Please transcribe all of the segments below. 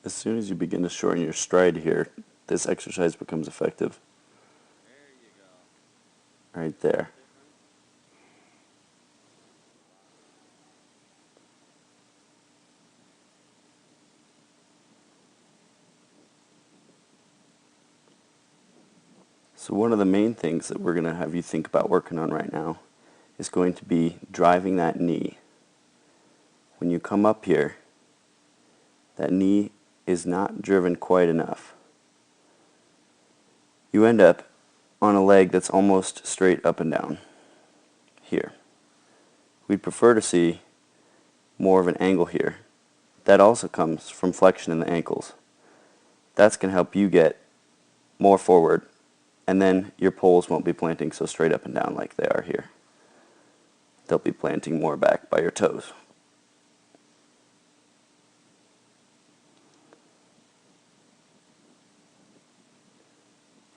As soon as you begin to shorten your stride here, this exercise becomes effective. Right there. So one of the main things that we're going to have you think about working on right now is going to be driving that knee. When you come up here, that knee is not driven quite enough. You end up on a leg that's almost straight up and down here. We'd prefer to see more of an angle here. That also comes from flexion in the ankles. That's going to help you get more forward, and then your poles won't be planting so straight up and down like they are here. They'll be planting more back by your toes.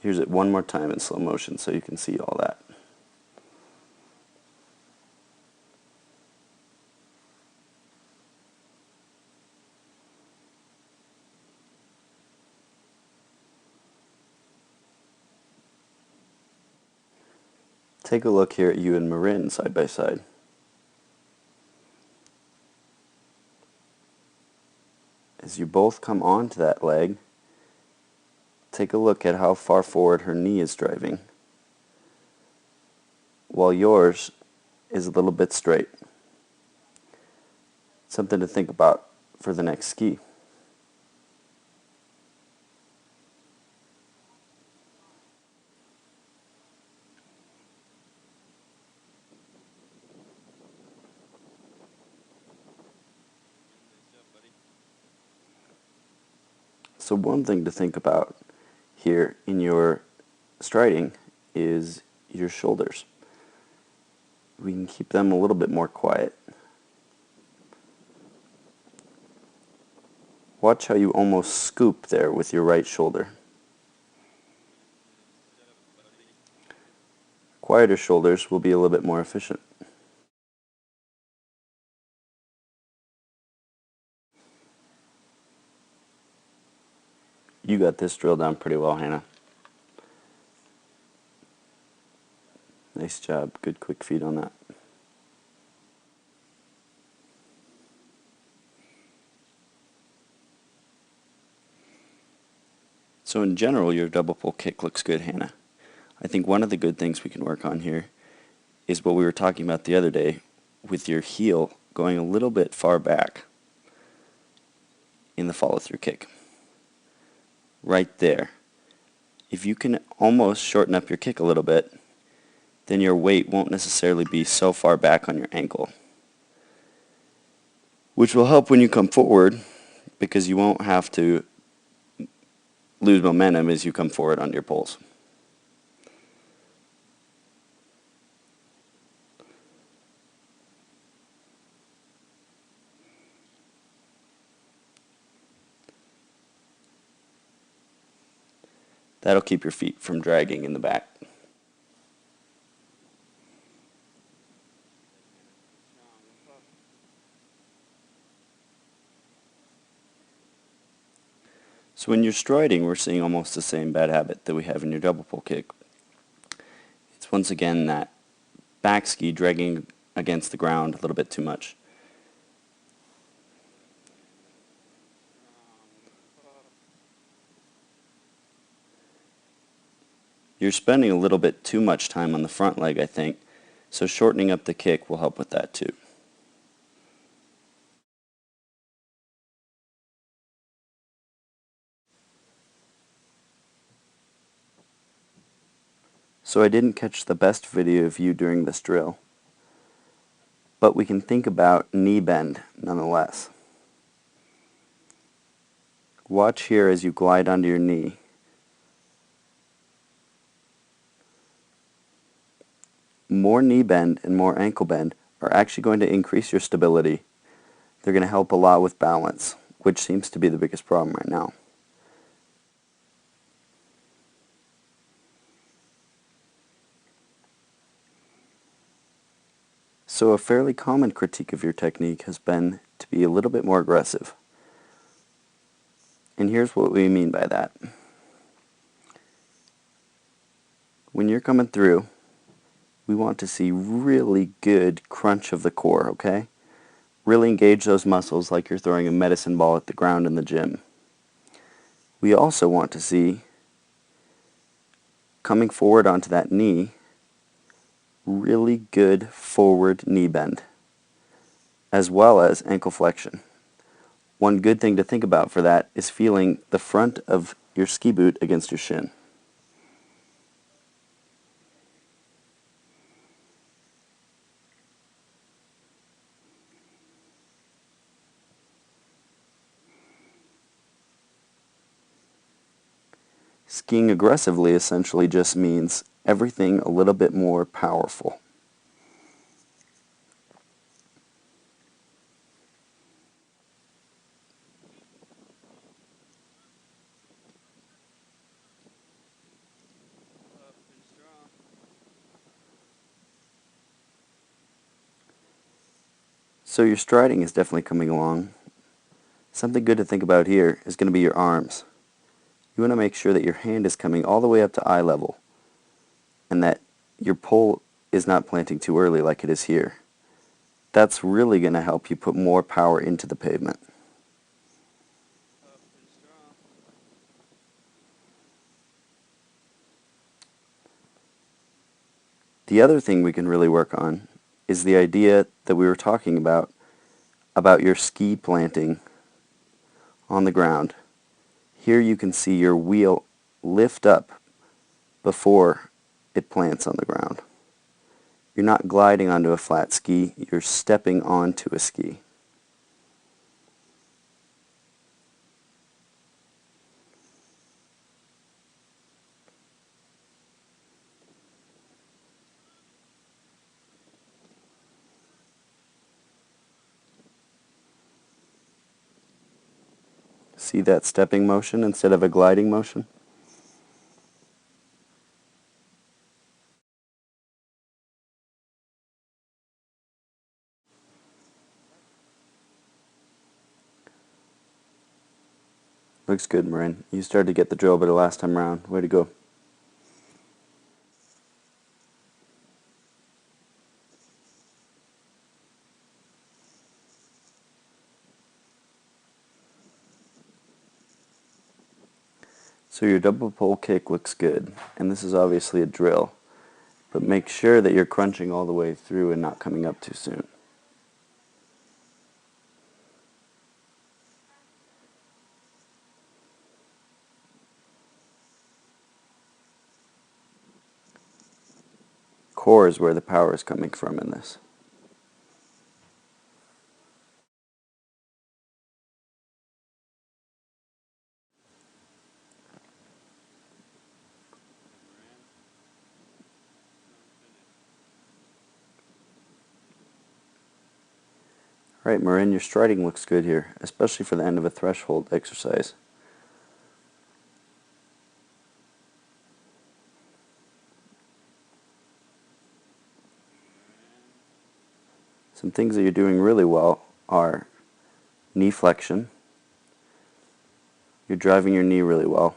Here's it one more time in slow motion so you can see all that. Take a look here at you and Marin side by side. As you both come onto that leg, take a look at how far forward her knee is driving, while yours is a little bit straight. Something to think about for the next ski. So one thing to think about here in your striding is your shoulders. We can keep them a little bit more quiet. Watch how you almost scoop there with your right shoulder. Quieter shoulders will be a little bit more efficient. You got this drill down pretty well, Hannah. Nice job. Good quick feet on that. So in general, your double pull kick looks good, Hannah. I think one of the good things we can work on here is what we were talking about the other day with your heel going a little bit far back in the follow-through kick. Right there. If you can almost shorten up your kick a little bit, then your weight won't necessarily be so far back on your ankle, which will help when you come forward because you won't have to lose momentum as you come forward on your poles. That'll keep your feet from dragging in the back. So when you're striding, we're seeing almost the same bad habit that we have in your double pull kick. It's once again that back ski dragging against the ground a little bit too much. You're spending a little bit too much time on the front leg, I think, so shortening up the kick will help with that too. So I didn't catch the best video of you during this drill, but we can think about knee bend nonetheless. Watch here as you glide onto your knee. More knee bend and more ankle bend are actually going to increase your stability. They're going to help a lot with balance, which seems to be the biggest problem right now. So a fairly common critique of your technique has been to be a little bit more aggressive. And here's what we mean by that. When you're coming through, we want to see really good crunch of the core, okay? Really engage those muscles like you're throwing a medicine ball at the ground in the gym. We also want to see, coming forward onto that knee, really good forward knee bend, as well as ankle flexion. One good thing to think about for that is feeling the front of your ski boot against your shin. Skiing aggressively essentially just means everything a little bit more powerful. So your striding is definitely coming along. Something good to think about here is going to be your arms. You want to make sure that your hand is coming all the way up to eye level and that your pole is not planting too early like it is here. That's really going to help you put more power into the pavement. The other thing we can really work on is the idea that we were talking about your ski planting on the ground. Here you can see your wheel lift up before it plants on the ground. You're not gliding onto a flat ski, you're stepping onto a ski. See that stepping motion instead of a gliding motion? Looks good, Marin. You started to get the drill better last time around. Way to go. So your double pole kick looks good, and this is obviously a drill, but make sure that you're crunching all the way through and not coming up too soon. Core is where the power is coming from in this. Alright, Marin, your striding looks good here, especially for the end of a threshold exercise. Some things that you're doing really well are knee flexion. You're driving your knee really well.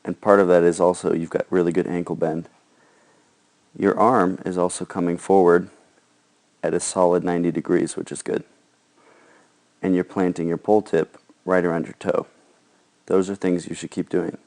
And part of that is also you've got really good ankle bend. Your arm is also coming forward at a solid 90 degrees, which is good. And you're planting your pole tip right around your toe. Those are things you should keep doing.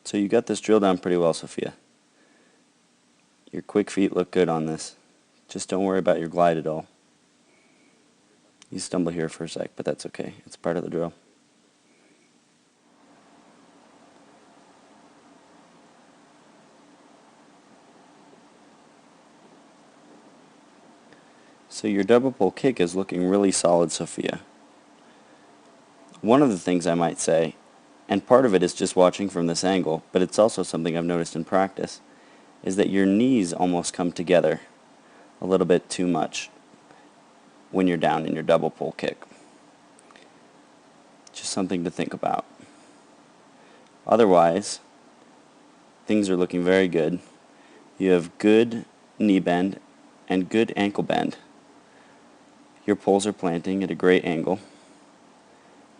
So you got this drill down pretty well, Sofia. Your quick feet look good on this. Just don't worry about your glide at all. You stumble here for a sec, but that's okay. It's part of the drill. So your double pole kick is looking really solid, Sofia. One of the things I might say, and part of it is just watching from this angle, but it's also something I've noticed in practice, is that your knees almost come together a little bit too much. when you're down in your double pole kick. Just something to think about. Otherwise, things are looking very good. You have good knee bend and good ankle bend. Your poles are planting at a great angle,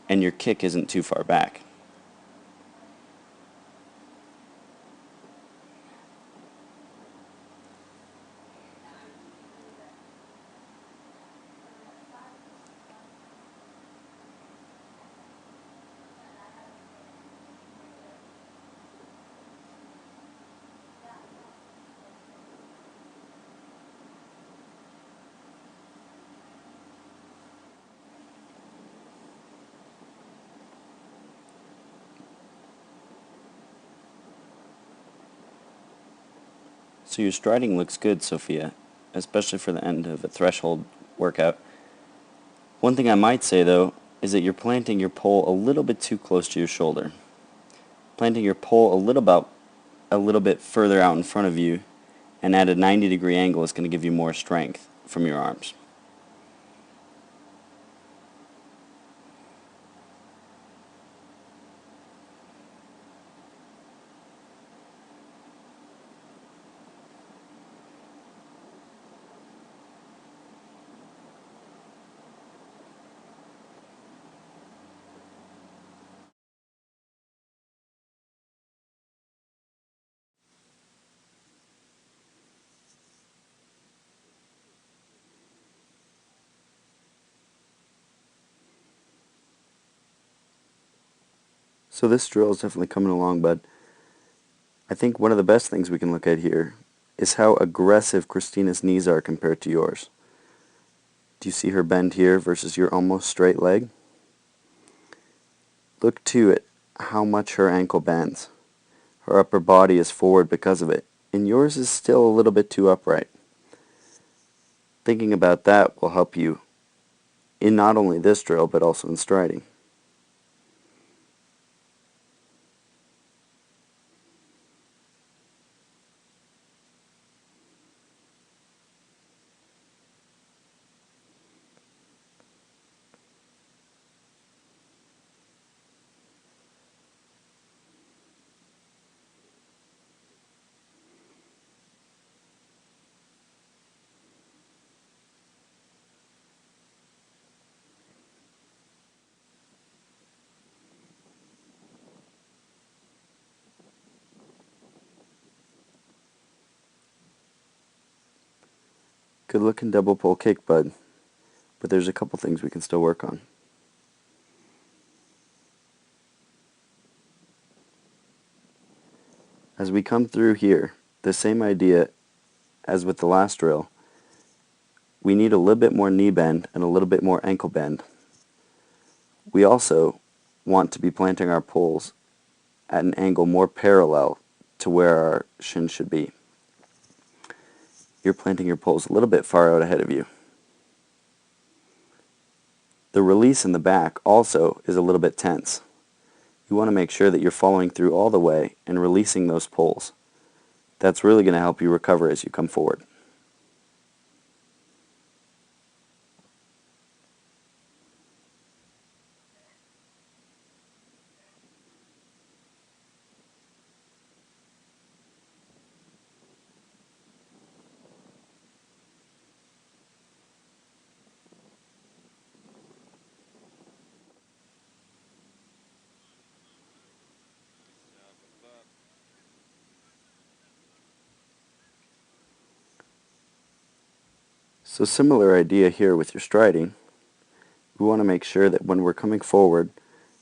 and your kick isn't too far back. So your striding looks good, Sofia, especially for the end of a threshold workout. One thing I might say, though, is that you're planting your pole a little bit too close to your shoulder. Planting your pole a little bit further out in front of you and at a 90-degree angle is going to give you more strength from your arms. So this drill is definitely coming along, bud. I think one of the best things we can look at here is how aggressive Christina's knees are compared to yours. Do you see her bend here versus your almost straight leg? Look too at how much her ankle bends. Her upper body is forward because of it, and yours is still a little bit too upright. Thinking about that will help you in not only this drill, but also in striding. Good looking double pole kick, bud, but there's a couple things we can still work on. As we come through here, the same idea as with the last drill, we need a little bit more knee bend and a little bit more ankle bend. We also want to be planting our poles at an angle more parallel to where our shin should be. You're planting your poles a little bit far out ahead of you. The release in the back also is a little bit tense. You want to make sure that you're following through all the way and releasing those poles. That's really going to help you recover as you come forward. So similar idea here with your striding. We want to make sure that when we're coming forward,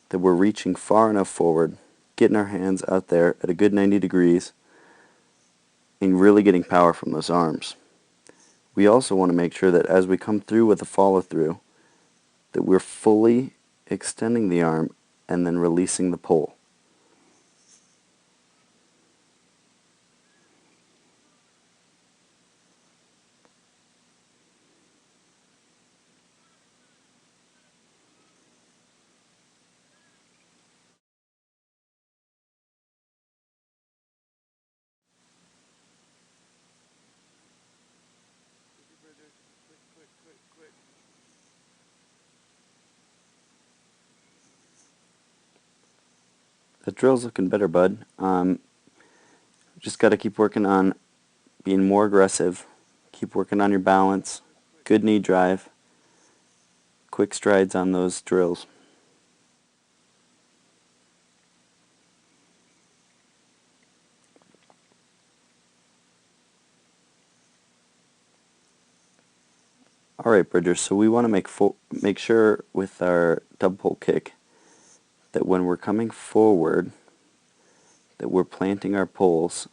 that we're reaching far enough forward, getting our hands out there at a good 90 degrees, and really getting power from those arms. We also want to make sure that as we come through with a follow through, that we're fully extending the arm and then releasing the pole. That drill's looking better, bud. Just got to keep working on being more aggressive. Keep working on your balance. Good knee drive. Quick strides on those drills. Alright, Bridgers, so we want to make sure with our double pole kick that when we're coming forward that we're planting our poles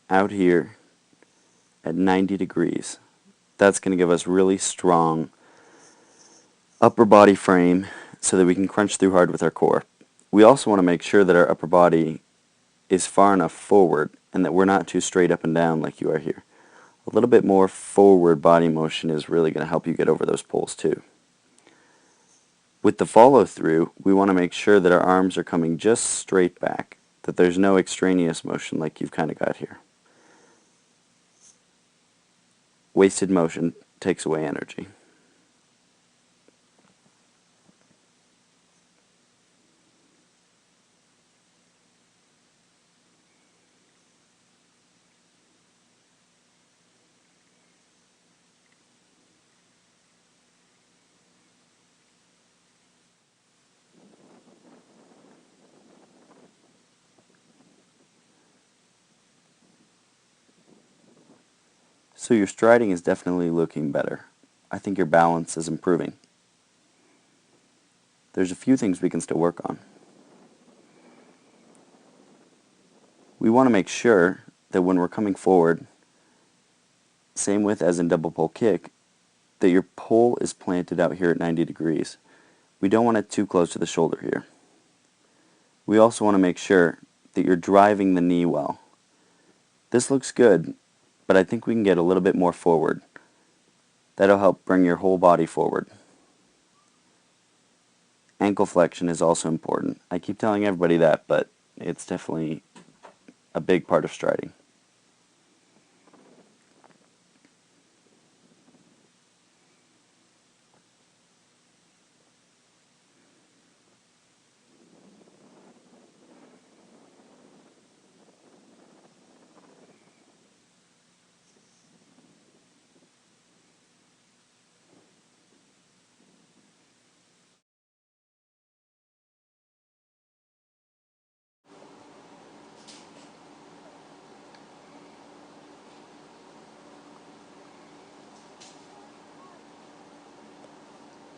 out here at 90 degrees. That's going to give us really strong upper body frame so that we can crunch through hard with our core. We also want to make sure that our upper body is far enough forward and that we're not too straight up and down like you are here. A little bit more forward body motion is really going to help you get over those poles too. With the follow through, we want to make sure that our arms are coming just straight back, that there's no extraneous motion like you've kind of got here. Wasted motion takes away energy. So your striding is definitely looking better. I think your balance is improving. There's a few things we can still work on. We want to make sure that when we're coming forward, same with as in double pole kick, that your pole is planted out here at 90 degrees. We don't want it too close to the shoulder here. We also want to make sure that you're driving the knee well. This looks good, but I think we can get a little bit more forward. That'll help bring your whole body forward. Ankle flexion is also important. I keep telling everybody that, but it's definitely a big part of striding.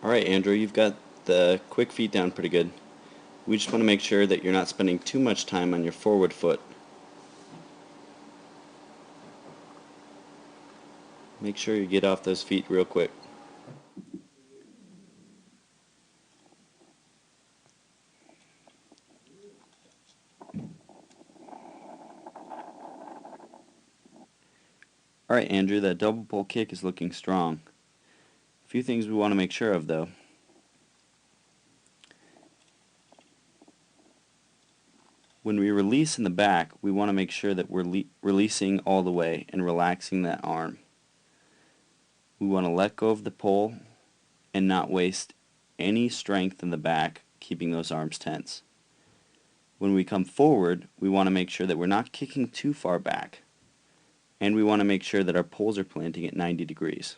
Alright, Andrew, you've got the quick feet down pretty good. We just want to make sure that you're not spending too much time on your forward foot. Make sure you get off those feet real quick. Alright, Andrew, that double pole kick is looking strong. A few things we want to make sure of, though. When we release in the back, we want to make sure that we're releasing all the way and relaxing that arm. We want to let go of the pole and not waste any strength in the back, keeping those arms tense. When we come forward, we want to make sure that we're not kicking too far back. And we want to make sure that our poles are planting at 90 degrees.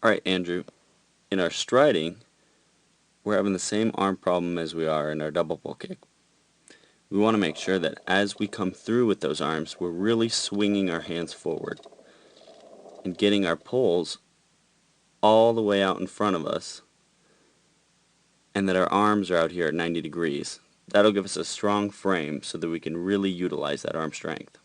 Alright, Andrew, in our striding, we're having the same arm problem as we are in our double pole kick. We want to make sure that as we come through with those arms, we're really swinging our hands forward and getting our poles all the way out in front of us, and that our arms are out here at 90 degrees. That'll give us a strong frame so that we can really utilize that arm strength.